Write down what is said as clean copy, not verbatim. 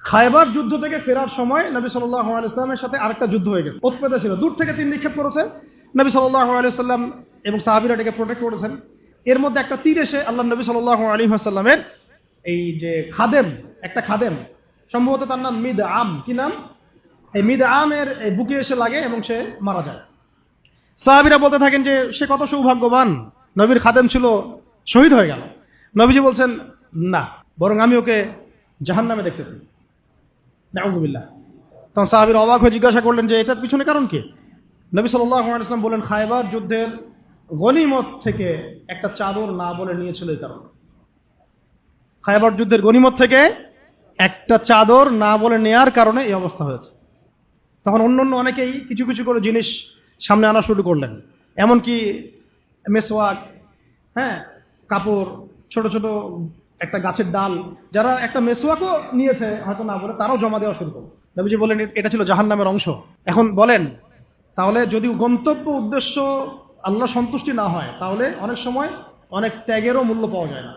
খায়বার যুদ্ধ থেকে ফেরার সময় নবী সাল্লাল্লাহু আলাইহি ওয়াসাল্লামের সাথে আরেকটা যুদ্ধ হয়ে গেছে। উৎপেতে ছিল, দূর থেকে তীর নিক্ষেপ করেছে নবী সাল্লাল্লাহু আলাইহি ওয়াসাল্লাম এবং সাহাবীরা এটাকে প্রোটেক্ট করেছেন। এর মধ্যে একটা তীর এসে আল্লাহ নবী সাল্লাল্লাহু আলাইহি ওয়াসাল্লামের এই যে খাদেম, একটা খাদেম, সম্ভবত তার নাম মিদআম, কি নাম, এই মিদআমের বুকে এসে লাগে এবং সে মারা যায়। সাহাবীরা বলতে থাকেন যে সে কত সৌভাগ্যবান, নবীর খাদেম ছিল, শহীদ হয়ে গেল। নবীজি বলছেন না, বরং আমি ওকে জাহান্নামে দেখতেছি, নাউযুবিল্লাহ। তখন সাহাবীরা অবাক হয়ে জিজ্ঞাসা করলেন যে এটার পিছনে কারণ কি? নবী সাল্লাল্লাহু আলাইহি ওয়াসাল্লাম বলেন, খায়বার যুদ্ধের গনিমত থেকে একটা চাদর না বলে নিয়েছিল এই কারণে। খায়বার যুদ্ধের গনিমত থেকে একটা চাদর না বলে নেয়ার কারণে এই অবস্থা হয়েছে। তখন অন্য অনেকেই কিছু কিছু করে জিনিস সামনে আনা শুরু করলেন, এমনকি মেসওয়াক, কাপড়, ছোট ছোট একটা গাছের ডাল, যারা একটা মেসওয়াকও নিয়েছে হয়তো না বলে, তারাও জমা দেওয়া শুরু করলো। নবীজি বললেন এটা ছিল জাহান্নামের অংশ। এখন বলেন, তাহলে যদি গন্তব্য উদ্দেশ্য আল্লাহ সন্তুষ্টি না হয়, তাহলে অনেক সময় অনেক ত্যাগেরও মূল্য পাওয়া যায় না।